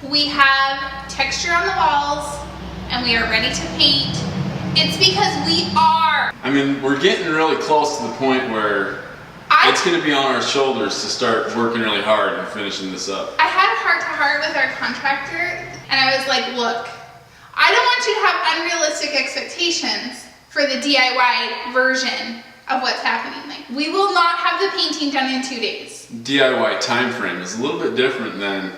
we have texture on the walls and we are ready to paint, it's because we are. I mean, we're getting really close to the point where it's going to be on our shoulders to start working really hard and finishing this up. I had a heart-to-heart with our contractor, and I was like, look, I don't want you to have unrealistic expectations for the DIY version of what's happening. Like, we will not have the painting done in 2 days. DIY time frame is a little bit different than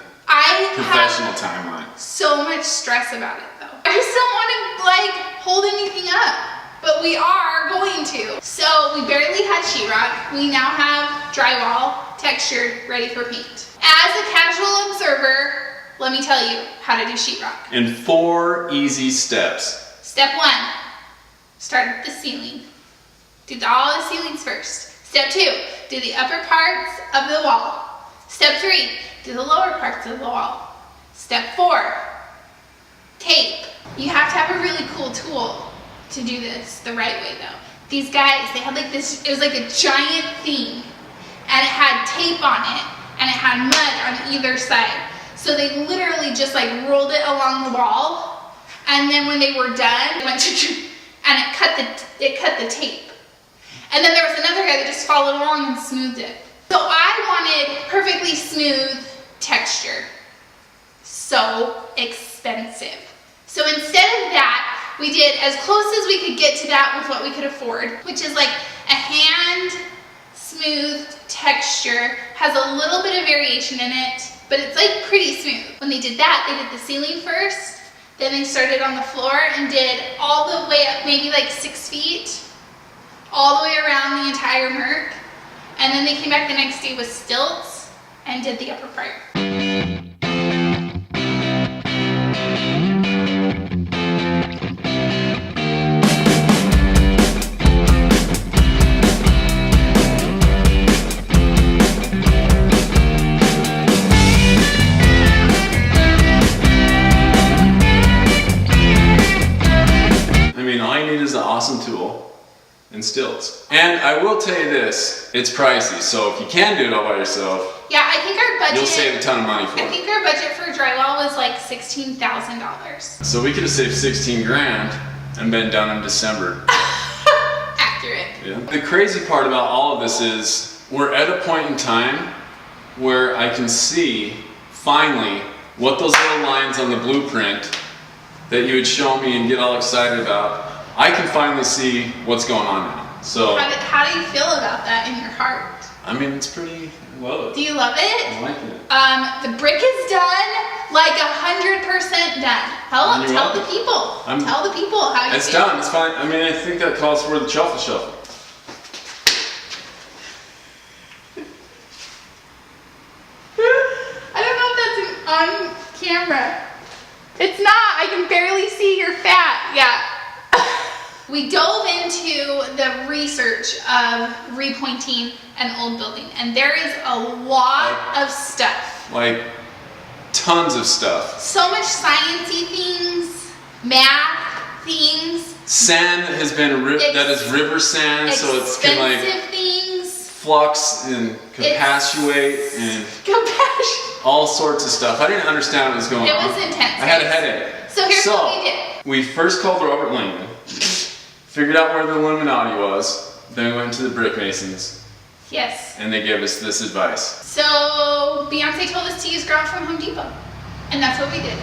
professional timeline. So much stress about it, though. I just don't want to like hold anything up, but we are going to. So we barely had sheetrock. We now have drywall, textured, ready for paint. As a casual observer, let me tell you how to do sheetrock. In 4 easy steps. Step 1, start at the ceiling. Do all the ceilings first. Step 2, do the upper parts of the wall. Step 3, do the lower parts of the wall. Step 4, tape. You have to have a really cool tool to do this the right way though. These guys, they had like this, it was like a giant thing, and it had tape on it, and it had mud on either side. So they literally just like rolled it along the wall, and then when they were done, and it cut the tape. And then there was another guy that just followed along and smoothed it. So I wanted perfectly smooth texture. So expensive. So instead of that, we did as close as we could get to that with what we could afford, which is like a hand smooth texture, has a little bit of variation in it, but it's like pretty smooth. When they did that, they did the ceiling first, then they started on the floor and did all the way up, maybe like 6 feet, all the way around the entire Merc, and then they came back the next day with stilts and did the upper part. I mean, all you need is an awesome tool and stilts. And I will tell you this, it's pricey, so if you can do it all by yourself, yeah, I think our budget, you'll save a ton of money for it. I think our budget for drywall was like $16,000. So we could have saved 16 grand and been done in December. Accurate. Yeah. The crazy part about all of this is we're at a point in time where I can see finally what those little lines on the blueprint that you would show me and get all excited about, I can finally see what's going on now. So how do you feel about that in your heart? I mean, it's pretty, I love it. Do you love it? I like it. The brick is done, like 100% done. Tell the people. Tell the people how you It's feel. done, it's fine. I mean, I think that calls for the truffle shuffle. I don't know if that's on camera. It's not, I can barely see your fat. Yeah. We dove into the research of repointing an old building, and there is a lot of stuff. Like, tons of stuff. So much sciencey things, math things. Sand has been, that is river sand, so it's can like things. Flux and compassuate and all sorts of stuff. I didn't understand what was going on. It was intense. I had a headache. So here's what we did. We first called Robert Langdon, figured out where the Illuminati was, then we went to the brick masons. Yes. And they gave us this advice. So Beyonce told us to use grout from Home Depot, and that's what we did.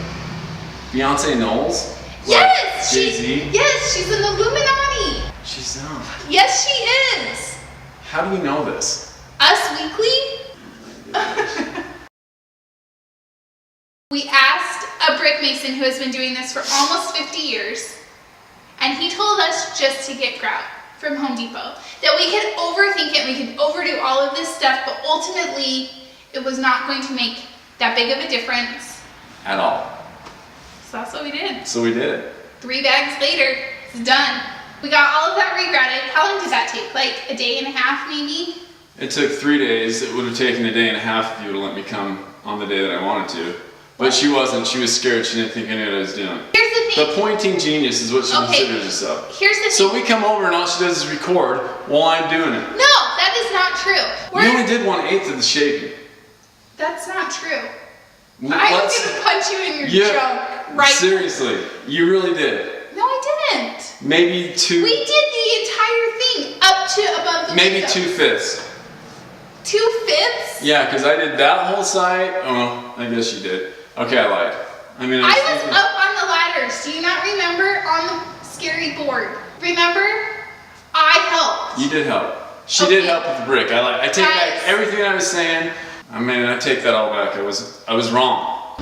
Beyonce Knowles? Yes, Jay-Z? Yes, she's an Illuminati. She's not. Yes, she is. How do we know this? Us Weekly? We asked a brick mason who has been doing this for almost 50 years, and he told us just to get grout from Home Depot. That we could overthink it, we could overdo all of this stuff, but ultimately it was not going to make that big of a difference. At all. So that's what we did. So we did it. 3 bags later, it's done. We got all of that regrouted. How long did that take? Like a day and a half maybe? It took 3 days. It would have taken a day and a half if you would have let me come on the day that I wanted to. But she wasn't. She was scared. She didn't think I knew what I was doing. Here's the thing. The pointing genius is what she considers herself. Here's the thing. So we come over and all she does is record while I'm doing it. No, that is not true. We only did 1/8 of the shaping. That's not true. I was gonna punch you in your junk right Seriously, you really did. No, I didn't. Maybe 2. We did the entire thing up to above the Maybe window. 2/5. 2/5? Yeah, because I did that whole side. Oh, I guess you did. Okay, I lied. I mean, I was up on the ladders. Do you not remember on the scary board? Remember? I helped. You did help. She did help with the brick. I take back everything I was saying. I mean, I take that all back. I was wrong.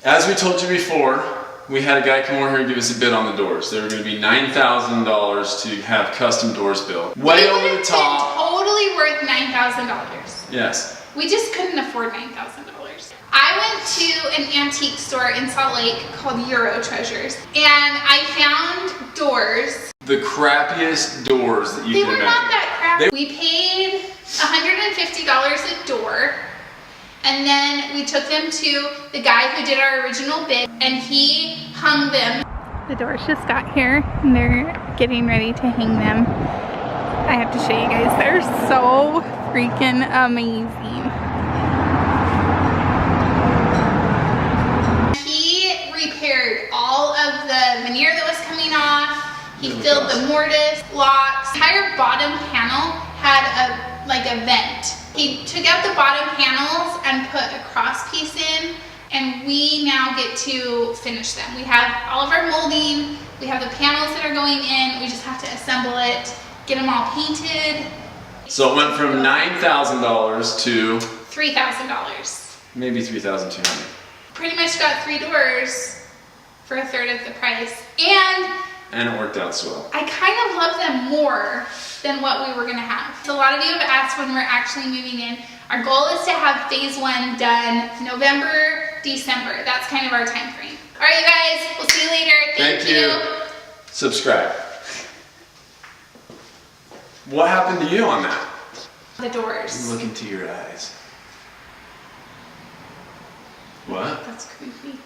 As we told you before, we had a guy come over here and give us a bid on the doors. They were going to be $9,000 to have custom doors built. Way over the top. Totally worth $9,000. Yes. We just couldn't afford $9,000. I went to an antique store in Salt Lake called Euro Treasures, and I found doors. The crappiest doors that you can imagine. They were not that crappy. We paid $150 a door, and then we took them to the guy who did our original bid, and he hung them. The doors just got here, and they're getting ready to hang them. I have to show you guys. They're so freaking amazing. Repaired all of the veneer that was coming off. He filled the mortise, locks. The entire bottom panel had a vent. He took out the bottom panels and put a cross piece in, and we now get to finish them. We have all of our molding, we have the panels that are going in, we just have to assemble it, get them all painted. So it went from $9,000 to $3,000. maybe $3,200. Pretty much got 3 doors for a third of the price. And it worked out swell. I kind of love them more than what we were gonna have. So a lot of you have asked when we're actually moving in. Our goal is to have phase 1 done November, December. That's kind of our time frame. All right, you guys, we'll see you later. Thank you. Subscribe. What happened to you on that? The doors. Look into your eyes. What? That's creepy.